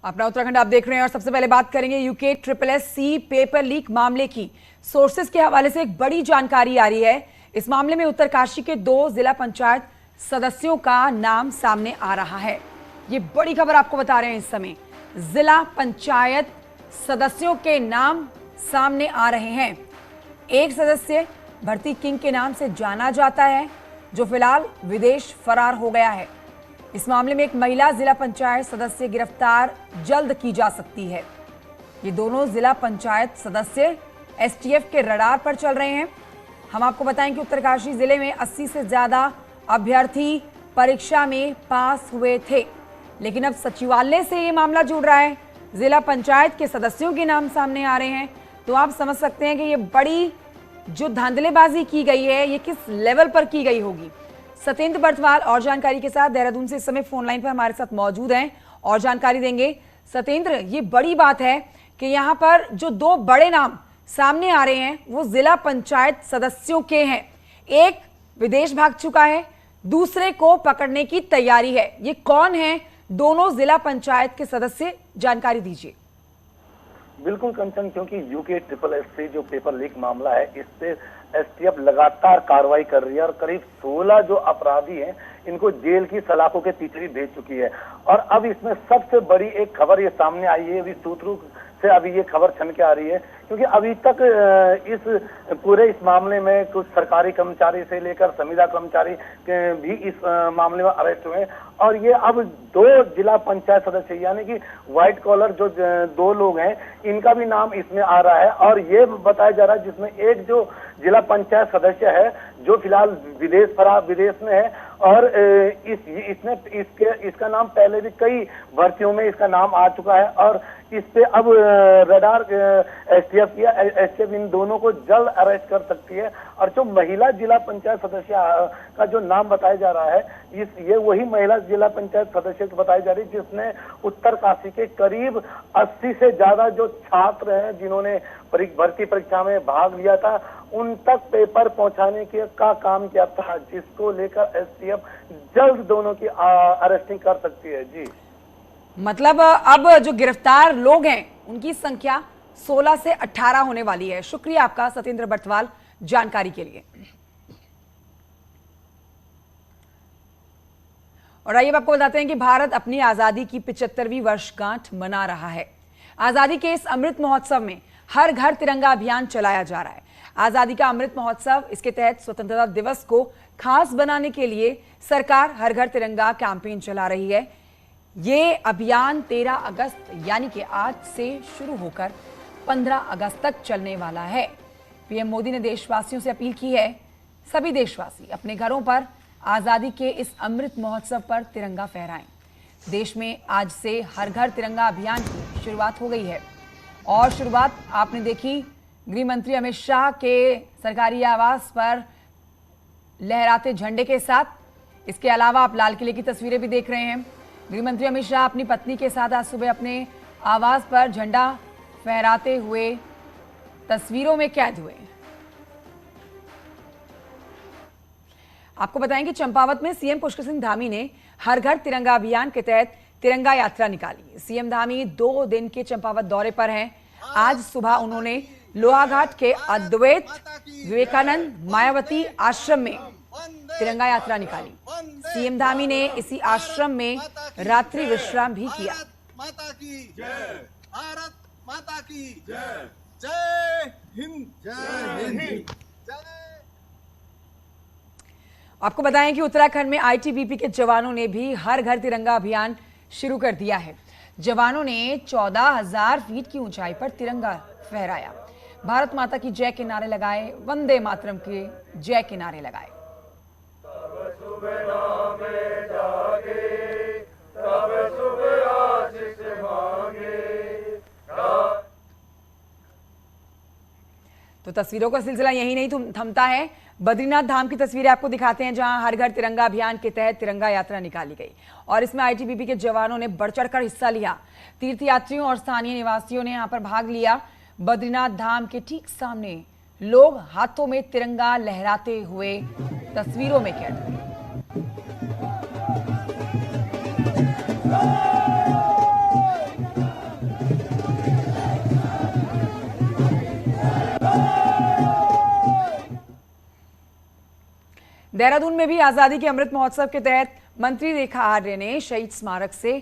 अपना उत्तराखंड आप देख रहे हैं और सबसे पहले बात करेंगे यूके SSSC पेपर लीक मामले की। सोर्सेस के हवाले से एक बड़ी जानकारी आ रही है। इस मामले में उत्तरकाशी के 2 जिला पंचायत सदस्यों का नाम सामने आ रहा है। ये बड़ी खबर आपको बता रहे हैं। इस समय जिला पंचायत सदस्यों के नाम सामने आ रहे हैं। एक सदस्य भर्ती किंग के नाम से जाना जाता है, जो फिलहाल विदेश फरार हो गया है। इस मामले में एक महिला जिला पंचायत सदस्य गिरफ्तार जल्द की जा सकती है। ये दोनों जिला पंचायत सदस्य STF के रडार पर चल रहे हैं। हम आपको बताएं कि उत्तरकाशी जिले में 80 से ज्यादा अभ्यर्थी परीक्षा में पास हुए थे, लेकिन अब सचिवालय से ये मामला जुड़ रहा है। जिला पंचायत के सदस्यों के नाम सामने आ रहे हैं, तो आप समझ सकते हैं कि ये बड़ी जो धांधलेबाजी की गई है, ये किस लेवल पर की गई होगी। सतेंद्र बर्थवाल और जानकारी के साथ देहरादून से इस समय फोन लाइन पर हमारे साथ मौजूद हैं और जानकारी देंगे। सतेंद्र, ये बड़ी बात है कि यहाँ पर जो 2 बड़े नाम सामने आ रहे हैं वो जिला पंचायत सदस्यों के हैं। एक विदेश भाग चुका है, दूसरे को पकड़ने की तैयारी है। ये कौन है दोनों जिला पंचायत के सदस्य, जानकारी दीजिए। बिल्कुल कंचन, क्योंकि यूके SSSC जो पेपर लीक मामला है, इस पे STF लगातार कार्रवाई कर रही है और करीब 16 जो अपराधी हैं इनको जेल की सलाखों के पीछे भी भेज चुकी है। और अब इसमें सबसे बड़ी एक खबर ये सामने आई है, अभी सूत्रों से अभी ये खबर छन के आ रही है, क्योंकि अभी तक इस पूरे इस मामले में कुछ सरकारी कर्मचारी से लेकर संविदा कर्मचारी भी इस मामले में अरेस्ट हुए। और ये अब 2 जिला पंचायत सदस्य यानी कि व्हाइट कॉलर जो 2 लोग हैं, इनका भी नाम इसमें आ रहा है। और ये बताया जा रहा है जिसमें एक जो जिला पंचायत सदस्य है जो फिलहाल विदेश में है, और इसका नाम पहले भी कई भर्तियों में इसका नाम आ चुका है। और इस पे अब रडार STF इन दोनों को जल्द अरेस्ट कर सकती है। और जो महिला जिला पंचायत सदस्य का जो नाम बताया जा रहा है, ये वही महिला जिला पंचायत सदस्य बताई जा रही है जिसने उत्तरकाशी के करीब 80 से ज्यादा जो छात्र हैं जिन्होंने भर्ती परीक्षा में भाग लिया था, उन तक पेपर पहुंचाने का काम किया था, जिसको लेकर STF जल्द दोनों की अरेस्टिंग कर सकती है। जी, मतलब अब जो गिरफ्तार लोग हैं उनकी संख्या 16 से 18 होने वाली है। शुक्रिया आपका सतेंद्र बर्थवाल जानकारी के लिए। और आइए आपको बताते हैं कि भारत अपनी आजादी की 75वीं वर्षगांठ मना रहा है। आजादी के इस अमृत महोत्सव में हर घर तिरंगा अभियान चलाया जा रहा है। आजादी का अमृत महोत्सव, इसके तहत स्वतंत्रता दिवस को खास बनाने के लिए सरकार हर घर तिरंगा कैंपेन चला रही है। ये अभियान 13 अगस्त यानी कि आज से शुरू होकर 15 अगस्त तक चलने वाला है। PM मोदी ने देशवासियों से अपील की है, सभी देशवासी अपने घरों पर आजादी के इस अमृत महोत्सव पर तिरंगा फहराएं। देश में आज से हर घर तिरंगा अभियान की शुरुआत हो गई है और शुरुआत आपने देखी गृह मंत्री अमित शाह के सरकारी आवास पर लहराते झंडे के साथ। इसके अलावा आप लाल किले की तस्वीरें भी देख रहे हैं। गृह मंत्री अमित शाह अपनी पत्नी के साथ आज सुबह अपने आवास पर झंडा फहराते हुए तस्वीरों में कैद हुए। आपको बताएं कि चंपावत में CM पुष्कर सिंह धामी ने हर घर तिरंगा अभियान के तहत तिरंगा यात्रा निकाली। CM धामी 2 दिन के चंपावत दौरे पर हैं। आज सुबह उन्होंने लोहाघाट के अद्वैत विवेकानंद मायावती आश्रम में तिरंगा यात्रा निकाली। CM धामी ने इसी आश्रम में रात्रि विश्राम भी किया। माता की जय, भारत माता की जय, जय हिंद, जय हिंद। आपको बताएं कि उत्तराखंड में ITBP के जवानों ने भी हर घर तिरंगा अभियान शुरू कर दिया है। जवानों ने 14,000 फीट की ऊंचाई पर तिरंगा फहराया, भारत माता की जय के नारे लगाए, वंदे मातरम के जय के नारे लगाए। तो तस्वीरों का सिलसिला यही नहीं थमता है। बद्रीनाथ धाम की तस्वीरें आपको दिखाते हैं, जहां हर घर तिरंगा अभियान के तहत तिरंगा यात्रा निकाली गई और इसमें ITBP के जवानों ने बढ़ चढ़कर हिस्सा लिया। तीर्थयात्रियों और स्थानीय निवासियों ने यहां पर भाग लिया। बद्रीनाथ धाम के ठीक सामने लोग हाथों में तिरंगा लहराते हुए तस्वीरों में कैद हुए। देहरादून में भी आजादी के अमृत महोत्सव के तहत मंत्री रेखा आर्य ने शहीद स्मारक से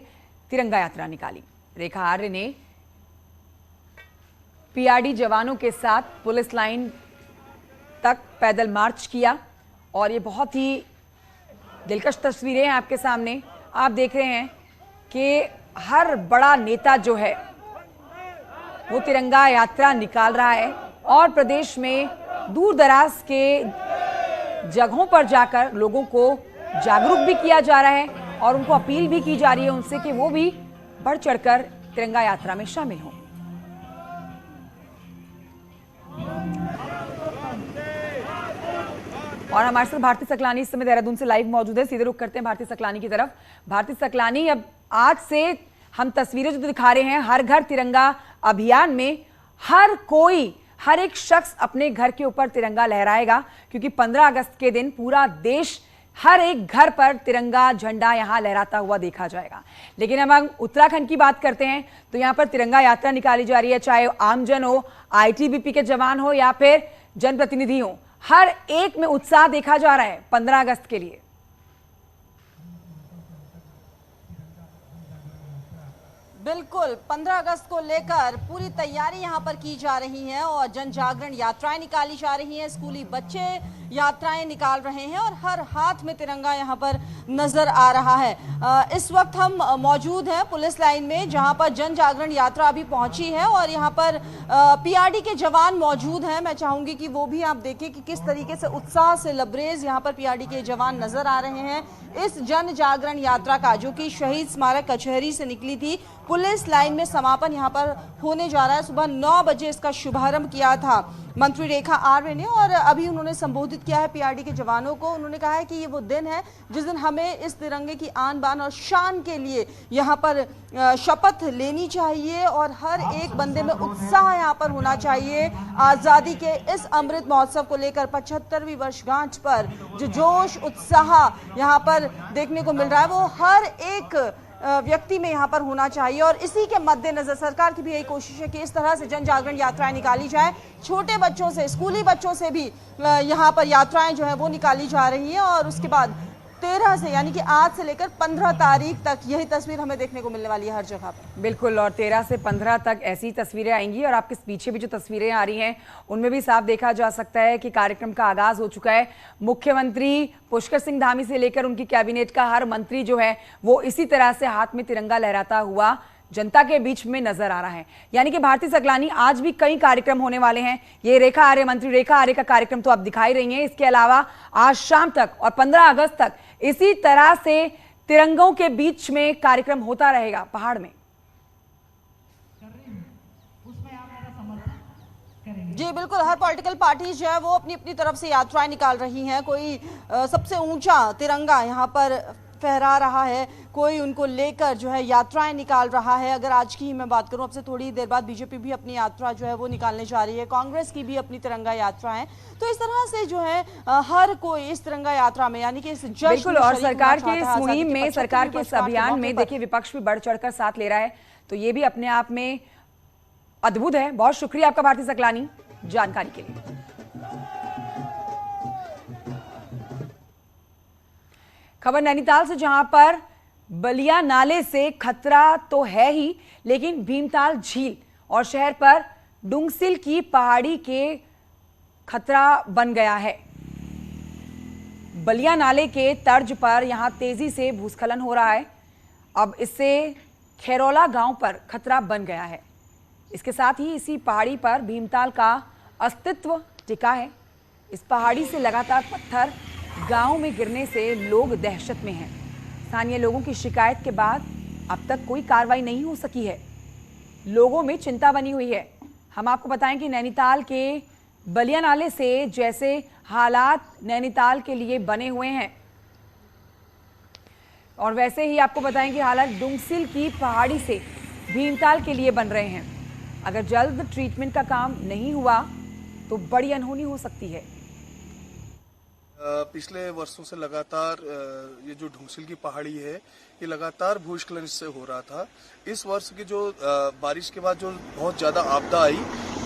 तिरंगा यात्रा निकाली। रेखा आर्य ने पीआरडी जवानों के साथ पुलिस लाइन तक पैदल मार्च किया और ये बहुत ही दिलकश तस्वीरें हैं आपके सामने। आप देख रहे हैं कि हर बड़ा नेता जो है वो तिरंगा यात्रा निकाल रहा है और प्रदेश में दूर दराज के जगहों पर जाकर लोगों को जागरूक भी किया जा रहा है और उनको अपील भी की जा रही है उनसे कि वो भी बढ़ चढ़कर तिरंगा यात्रा में शामिल हों। और हमारे साथ भारती सकलानी इस समय देहरादून से लाइव मौजूद है। सीधे रुख करते हैं भारती सकलानी की तरफ। भारती सकलानी, अब आज से हम तस्वीरें जो दिखा रहे हैं हर घर तिरंगा अभियान में हर एक शख्स अपने घर के ऊपर तिरंगा लहराएगा, क्योंकि 15 अगस्त के दिन पूरा देश हर एक घर पर तिरंगा झंडा यहां लहराता हुआ देखा जाएगा। लेकिन अब हम उत्तराखंड की बात करते हैं तो यहां पर तिरंगा यात्रा निकाली जा रही है, चाहे आमजन हो, आईटीबीपी के जवान हो या फिर जनप्रतिनिधि हो, हर एक में उत्साह देखा जा रहा है 15 अगस्त के लिए। बिल्कुल 15 अगस्त को लेकर पूरी तैयारी यहां पर की जा रही है और जन जागरण यात्राएं निकाली जा रही हैं। स्कूली बच्चे यात्राएं निकाल रहे हैं और हर हाथ में तिरंगा यहां पर नजर आ रहा है। इस वक्त हम मौजूद हैं पुलिस लाइन में, जहां पर जन जागरण यात्रा अभी पहुंची है और यहां पर पीआरडी के जवान मौजूद हैं। मैं चाहूंगी कि वो भी आप देखें कि किस तरीके से उत्साह से लबरेज यहां पर पीआरडी के जवान नजर आ रहे हैं। इस जन जागरण यात्रा का, जो कि शहीद स्मारक कचहरी से निकली थी, पुलिस लाइन में समापन यहां पर होने जा रहा है। सुबह 9 बजे इसका शुभारंभ किया था मंत्री रेखा आर्य ने और अभी उन्होंने संबोधित किया है पीआरडी के जवानों को। उन्होंने कहा है कि ये वो दिन है जिस दिन हमें इस तिरंगे की आन बान और शान के लिए यहां पर शपथ लेनी चाहिए और हर एक बंदे में उत्साह यहां पर होना चाहिए। आजादी के इस अमृत महोत्सव को लेकर 75वीं वर्षगांठ पर जो जोश उत्साह यहां पर देखने को मिल रहा है वो हर एक व्यक्ति में यहां पर होना चाहिए और इसी के मद्देनजर सरकार की भी यही कोशिश है कि इस तरह से जन जागरण यात्राएं निकाली जाए। छोटे बच्चों से, स्कूली बच्चों से भी यहां पर यात्राएं जो है वो निकाली जा रही हैं और उसके बाद 13 से, यानी कि आज से लेकर 15 तारीख तक यही तस्वीर हमें देखने को मिलने वाली है हर जगह पर। बिल्कुल, और 13 से 15 तक ऐसी तस्वीरें आएंगी और आपके पीछे भी जो तस्वीरें आ रही हैं उनमें भी साफ देखा जा सकता है कि कार्यक्रम का आगाज हो चुका है। मुख्यमंत्री पुष्कर सिंह धामी से लेकर उनकी कैबिनेट का हर मंत्री जो है वो इसी तरह से हाथ में तिरंगा लहराता हुआ जनता के बीच में नजर आ रहा है। यानी कि भारती सकलानी, आज भी कई कार्यक्रम होने वाले हैं। ये रेखा आर्य, मंत्री रेखा आर्य का कार्यक्रम तो आप दिखाई रही हैं, इसके अलावा आज शाम तक और 15 अगस्त तक इसी तरह से तिरंगों के बीच में कार्यक्रम होता रहेगा पहाड़ में। जी बिल्कुल, हर पॉलिटिकल पार्टी जो है वो अपनी अपनी तरफ से यात्राएं निकाल रही हैं। कोई सबसे ऊंचा तिरंगा यहाँ पर फहरा रहा है, कोई उनको लेकर जो है यात्राएं निकाल रहा है। अगर आज की ही मैं बात करूं, अब से थोड़ी देर बाद बीजेपी भी अपनी यात्रा जो है वो निकालने जा रही है, कांग्रेस की भी अपनी तिरंगा यात्रा है। तो इस तरह से जो है हर कोई इस तिरंगा यात्रा में, यानी कि इस जश्न बिल्कुल, और सरकार के इस मुहिम में, सरकार के इस अभियान में देखिए विपक्ष भी बढ़ चढ़कर साथ ले रहा है, तो ये भी अपने आप में अद्भुत है। बहुत शुक्रिया आपका भारती सकलानी जानकारी के लिए। खबर नैनीताल से, जहां पर बलिया नाले से खतरा तो है ही, लेकिन भीमताल झील और शहर पर डुंगसिल की पहाड़ी के खतरा बन गया है। बलिया नाले के तर्ज पर यहां तेजी से भूस्खलन हो रहा है। अब इससे खैरोला गांव पर खतरा बन गया है। इसके साथ ही इसी पहाड़ी पर भीमताल का अस्तित्व टिका है। इस पहाड़ी से लगातार पत्थर गांव में गिरने से लोग दहशत में हैं। स्थानीय लोगों की शिकायत के बाद अब तक कोई कार्रवाई नहीं हो सकी है। लोगों में चिंता बनी हुई है। हम आपको बताएं कि नैनीताल के बलिया नाले से जैसे हालात नैनीताल के लिए बने हुए हैं, और वैसे ही आपको बताएं कि हालात डुंगसिल की पहाड़ी से भीमताल के लिए बन रहे हैं। अगर जल्द ट्रीटमेंट का काम नहीं हुआ तो बड़ी अनहोनी हो सकती है। पिछले वर्षों से लगातार ये जो ढूंगसिल की पहाड़ी है ये लगातार भूस्खलन से हो रहा था। इस वर्ष की जो बारिश के बाद जो बहुत ज्यादा आपदा आई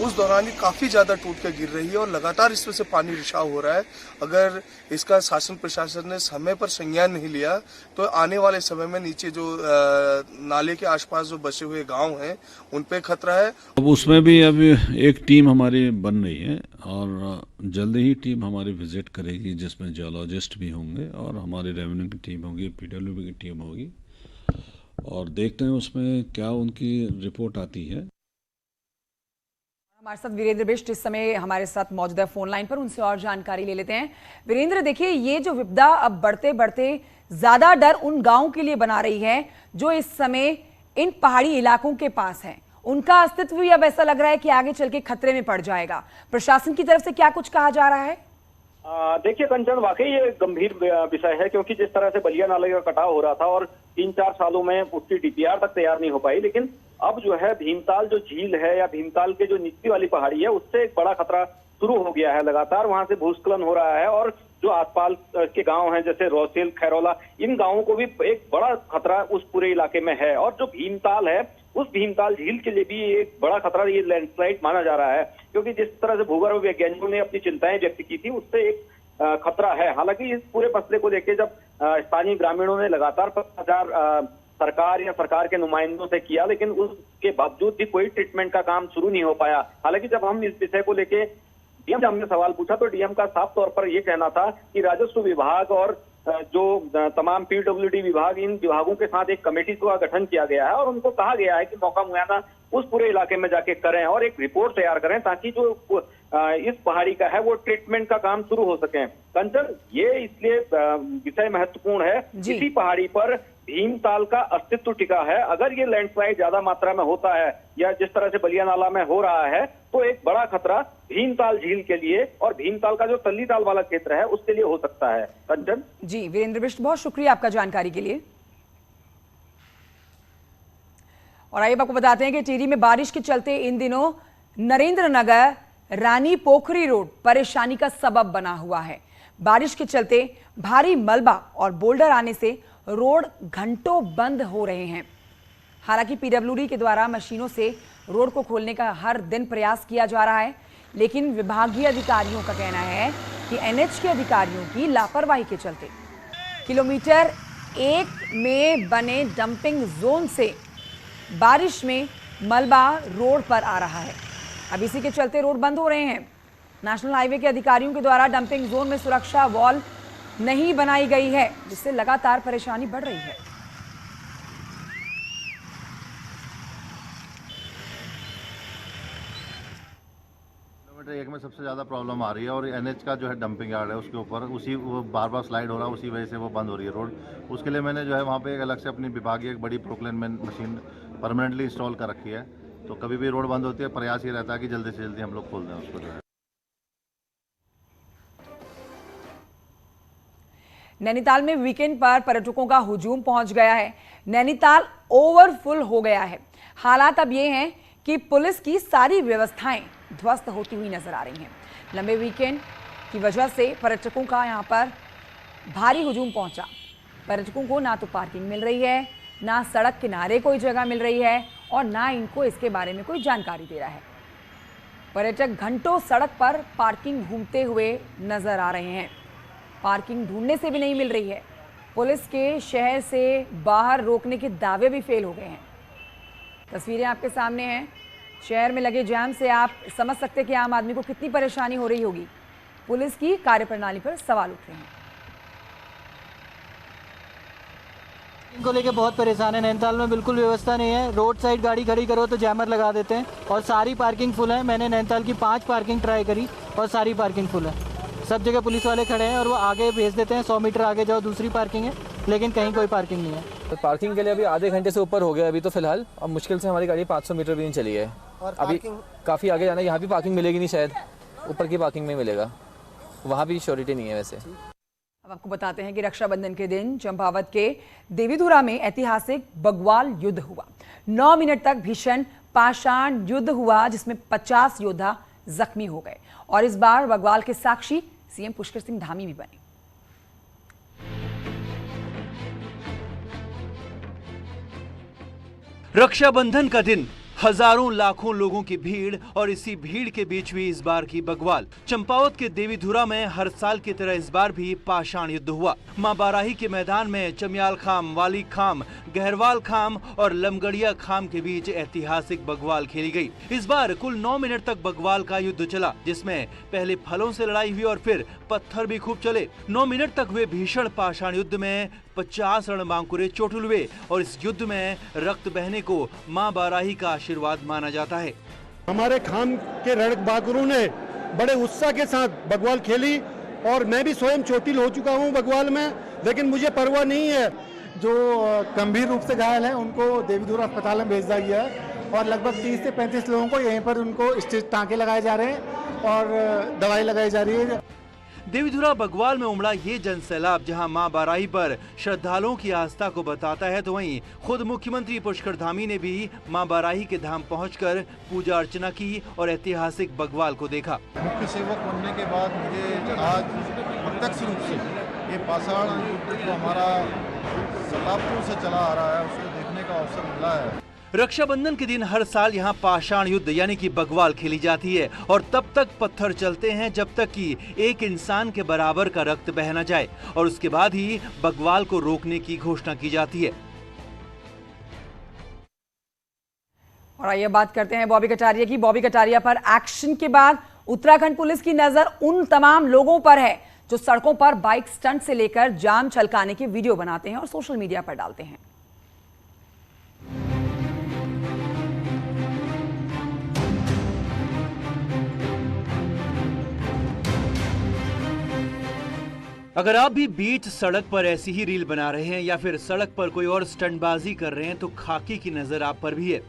उस दौरान ये काफी ज्यादा टूट कर गिर रही है और लगातार इसमें से पानी रिसाव हो रहा है। अगर इसका शासन प्रशासन ने समय पर संज्ञान नहीं लिया तो आने वाले समय में नीचे जो नाले के आसपास जो बसे हुए गांव हैं उन पे खतरा है। अब उसमें भी अभी एक टीम हमारी बन रही है और जल्दी ही टीम हमारी विजिट करेगी, जिसमें जियोलॉजिस्ट भी होंगे और हमारी रेवेन्यू की टीम होगी, पीडब्ल्यूडी की टीम होगी और देखते हैं उसमें क्या उनकी रिपोर्ट आती है। हमारे साथ वीरेंद्र बिष्ट इस समय हमारे साथ मौजूद है फोन लाइन पर, उनसे और जानकारी ले लेते हैं। वीरेंद्र, देखिए ये जो विपदा अब बढ़ते बढ़ते ज्यादा डर उन गांवों के लिए बना रही है जो इस समय इन पहाड़ी इलाकों के पास हैं। उनका अस्तित्व भी अब ऐसा लग रहा है कि आगे चल के खतरे में पड़ जाएगा। प्रशासन की तरफ से क्या कुछ कहा जा रहा है? देखिए कंचन, वाकई ये गंभीर विषय है क्योंकि जिस तरह से बलिया नाले का कटाव हो रहा था और 3-4 सालों में उसकी डीपीआर तक तैयार नहीं हो पाई, लेकिन अब जो है भीमताल जो झील है या भीमताल के जो निचली वाली पहाड़ी है उससे एक बड़ा खतरा शुरू हो गया है। लगातार वहां से भूस्खलन हो रहा है और जो आसपास के गांव हैं जैसे रोसिल, खैरोला, इन गांवों को भी एक बड़ा खतरा उस पूरे इलाके में है। और जो भीमताल है उस भीमताल झील के लिए भी एक बड़ा खतरा ये लैंडस्लाइड माना जा रहा है क्योंकि जिस तरह से भूगर्भ वैज्ञानिकों ने अपनी चिंताएं व्यक्त की थी उससे एक खतरा है। हालांकि इस पूरे मसले को लेकर जब स्थानीय ग्रामीणों ने लगातार पत्राचार सरकार या सरकार के नुमाइंदों से किया, लेकिन उसके बावजूद भी कोई ट्रीटमेंट का काम शुरू नहीं हो पाया। हालांकि जब हम इस विषय को लेके डीएम से हमने सवाल पूछा तो डीएम का साफ तौर पर यह कहना था कि राजस्व विभाग और जो तमाम पीडब्ल्यूडी विभाग, इन विभागों के साथ एक कमेटी का गठन किया गया है और उनको कहा गया है कि मौका मुआयना उस पूरे इलाके में जाके करें और एक रिपोर्ट तैयार करें ताकि जो इस पहाड़ी का है वो ट्रीटमेंट का काम शुरू हो सके। कंचन, ये इसलिए विषय महत्वपूर्ण है, इसी पहाड़ी पर भीमताल का अस्तित्व टिका है। अगर ये लैंडस्लाइड ज्यादा मात्रा में होता है या जिस तरह से बलिया नाला में हो रहा है तो एक बड़ा खतरा भीमताल झील के लिए और भीमताल का जो तल्लीताल वाला क्षेत्र है उसके लिए हो सकता है। कंचन जी, वीरेंद्र बिष्ट, बहुत शुक्रिया आपका जानकारी के लिए। और आइए आपको बताते हैं कि टिहरी में बारिश के चलते इन दिनों नरेंद्र नगर रानी पोखरी रोड परेशानी का सबब बना हुआ है। बारिश के चलते भारी मलबा और बोल्डर आने से रोड घंटों बंद हो रहे हैं। हालांकि पीडब्ल्यूडी के द्वारा मशीनों से रोड को खोलने का हर दिन प्रयास किया जा रहा है, लेकिन विभागीय अधिकारियों का कहना है कि एनएच के अधिकारियों की लापरवाही के चलते किलोमीटर 1 में बने डंपिंग जोन से बारिश में मलबा रोड पर आ रहा है। अब इसी के चलते रोड बंद हो रहे हैं। नेशनल हाईवे के अधिकारियों के द्वारा डंपिंग जोन में सुरक्षा वॉल नहीं बनाई गई है, जिससे लगातार परेशानी बढ़ रही है। किलोमीटर 1 में सबसे ज़्यादा प्रॉब्लम आ रही है और एनएच का जो है डंपिंग यार्ड है उसके ऊपर उसी वो बार बार स्लाइड हो रहा है, उसी वजह से वो बंद हो रही है रोड। उसके लिए मैंने जो है वहाँ पे एक अलग से अपनी विभागीय एक बड़ी प्रोक्लेनमेंट मशीन परमानेंटली इंस्टॉल कर रखी है। तो कभी भी रोड बंद होती है प्रयास ये रहता है कि जल्दी से जल्दी हम लोग खोल दें उसको जो है। नैनीताल में वीकेंड पर पर्यटकों का हुजूम पहुंच गया है। नैनीताल ओवरफुल हो गया है। हालात अब ये हैं कि पुलिस की सारी व्यवस्थाएं ध्वस्त होती हुई नजर आ रही हैं। लंबे वीकेंड की वजह से पर्यटकों का यहां पर भारी हुजूम पहुंचा। पर्यटकों को ना तो पार्किंग मिल रही है, ना सड़क किनारे कोई जगह मिल रही है और ना इनको इसके बारे में कोई जानकारी दे रहा है। पर्यटक घंटों सड़क पर पार्किंग घूमते हुए नजर आ रहे हैं। पार्किंग ढूंढने से भी नहीं मिल रही है। पुलिस के शहर से बाहर रोकने के दावे भी फेल हो गए हैं। तस्वीरें आपके सामने हैं। शहर में लगे जाम से आप समझ सकते हैं कि आम आदमी को कितनी परेशानी हो रही होगी। पुलिस की कार्यप्रणाली पर सवाल उठ रहे हैं। इनको लेके बहुत परेशान है। नैनीताल में बिल्कुल व्यवस्था नहीं है। रोड साइड गाड़ी खड़ी करो तो जैमर लगा देते हैं और सारी पार्किंग फुल है। मैंने नैनीताल की 5 पार्किंग ट्राई करी और सारी पार्किंग फुल है। सब जगह पुलिस वाले खड़े हैं और वो आगे भेज देते हैं, 100 मीटर आगे जाओ दूसरी पार्किंग है, लेकिन कहीं कोई पार्किंग नहीं है। तो पार्किंग के लिए अभी आधे घंटे से ऊपर हो गया अभी तो फिलहाल। अब मुश्किल से हमारी गाड़ी 500 मीटर भी नहीं चली है और अभी काफ़ी आगे जाना है। यहाँ भी पार्किंग मिलेगी नहीं, शायद ऊपर की पार्किंग में मिलेगा, वहाँ भी श्योरिटी नहीं है वैसे। अब आपको बताते हैं कि रक्षाबंधन के दिन चंपावत के देवीधुरा में ऐतिहासिक बग्वाल युद्ध हुआ। 9 मिनट तक भीषण पाषाण युद्ध हुआ, जिसमें 50 योद्धा जख्मी हो गए और इस बार बग्वाल के साक्षी सीएम पुष्कर सिंह धामी भी बने। रक्षाबंधन का दिन, हजारों लाखों लोगों की भीड़ और इसी भीड़ के बीच हुई इस बार की बगवाल। चंपावत के देवीधुरा में हर साल की तरह इस बार भी पाषाण युद्ध हुआ। मां बाराही के मैदान में चमियाल खाम, वाली खाम, गहरवाल खाम और लमगड़िया खाम के बीच ऐतिहासिक बगवाल खेली गई। इस बार कुल 9 मिनट तक बगवाल का युद्ध चला, जिसमें पहले फलों से लड़ाई हुई और फिर पत्थर भी खूब चले। 9 मिनट तक हुए भीषण पाषाण युद्ध में 50 रणबांकुरे चोटिल हुए और इस युद्ध में रक्त बहने को मां बाराही का आशीर्वाद माना जाता है। हमारे खाम के रणबांकुरों ने बड़े उत्साह के साथ बगवाल खेली और मैं भी स्वयं चोटिल हो चुका हूं बगवाल में, लेकिन मुझे परवाह नहीं है। जो गंभीर रूप से घायल हैं उनको देवीधुरा अस्पताल में भेज दिया गया है और लगभग 30 से 35 लोगों को यहीं पर उनको स्टिच टाँके लगाए जा रहे हैं और दवाई लगाई जा रही है। देवीधुरा बगवाल में उमड़ा ये जन सैलाब जहां मां बाराही पर श्रद्धालुओं की आस्था को बताता है, तो वहीं खुद मुख्यमंत्री पुष्कर धामी ने भी मां बाराही के धाम पहुंचकर पूजा अर्चना की और ऐतिहासिक बगवाल को देखा। मुख्य सेवक बनने के बाद मुझे आज प्रत्यक्ष रूप से ये पाषाण युद्ध जो हमारा शताब्दियों से चला आ रहा है उसको देखने का अवसर मिला है। रक्षाबंधन के दिन हर साल यहाँ पाषाण युद्ध यानी कि बगवाल खेली जाती है और तब तक पत्थर चलते हैं जब तक कि एक इंसान के बराबर का रक्त बह न जाए और उसके बाद ही बगवाल को रोकने की घोषणा की जाती है। और आइए बात करते हैं बॉबी कटारिया की। बॉबी कटारिया पर एक्शन के बाद उत्तराखंड पुलिस की नजर उन तमाम लोगों पर है जो सड़कों पर बाइक स्टंट से लेकर जाम छलकाने के वीडियो बनाते हैं और सोशल मीडिया पर डालते हैं। अगर आप भी बीच सड़क पर ऐसी ही रील बना रहे हैं या फिर सड़क पर कोई और स्टंटबाजी कर रहे हैं तो खाकी की नजर आप पर भी है।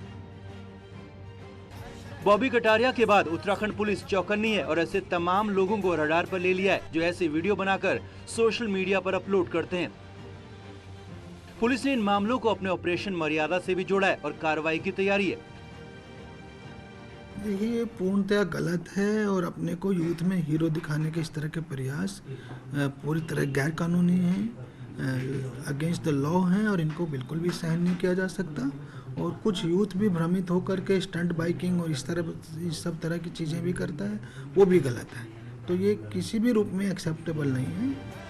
बॉबी कटारिया के बाद उत्तराखंड पुलिस चौकन्नी है और ऐसे तमाम लोगों को रडार पर ले लिया है जो ऐसे वीडियो बनाकर सोशल मीडिया पर अपलोड करते हैं। पुलिस ने इन मामलों को अपने ऑपरेशन मर्यादा से भी जोड़ा है और कार्रवाई की तैयारी है। ये पूर्णतया गलत है और अपने को यूथ में हीरो दिखाने के इस तरह के प्रयास पूरी तरह गैर कानूनी हैं, अगेंस्ट द लॉ हैं और इनको बिल्कुल भी सहन नहीं किया जा सकता। और कुछ यूथ भी भ्रमित होकर के स्टंट बाइकिंग और इस सब तरह की चीज़ें भी करता है, वो भी गलत है। तो ये किसी भी रूप में एक्सेप्टेबल नहीं है।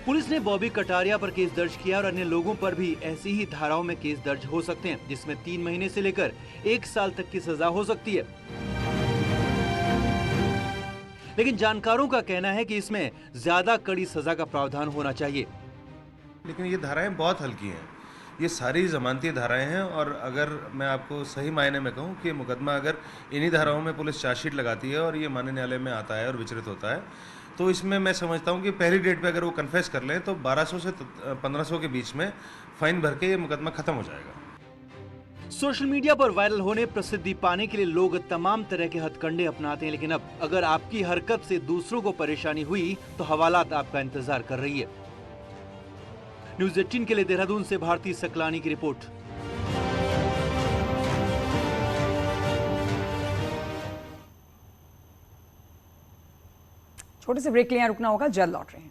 पुलिस ने बॉबी कटारिया पर केस दर्ज किया और अन्य लोगों पर भी ऐसी ही धाराओं में केस दर्ज हो सकते हैं, जिसमें 3 महीने से लेकर 1 साल तक की सजा हो सकती है। लेकिन जानकारों का कहना है कि इसमें ज्यादा कड़ी सजा का प्रावधान होना चाहिए। लेकिन ये धाराएं बहुत हल्की हैं, ये सारी जमानती धाराएं हैं और अगर मैं आपको सही मायने में कहूँ कि मुकदमा अगर इन्हीं धाराओं में पुलिस चार्जशीट लगाती है और ये माननीय न्यायालय में आता है और विचरित होता है, तो इसमें मैं समझता हूं कि पहली डेट पे अगर वो कन्फेस कर लें तो 1200 से 1500 के बीच में फाइन भर के ये मुकदमा खत्म हो जाएगा। सोशल मीडिया पर वायरल होने, प्रसिद्धि पाने के लिए लोग तमाम तरह के हथकंडे अपनाते हैं, लेकिन अब अगर आपकी हरकत से दूसरों को परेशानी हुई तो हवालात आपका इंतजार कर रही है। न्यूज़ 18 के लिए देहरादून से भारती सकलानी की रिपोर्ट। छोटे से ब्रेक के लिए रुकना होगा, जल्द लौट रहे हैं।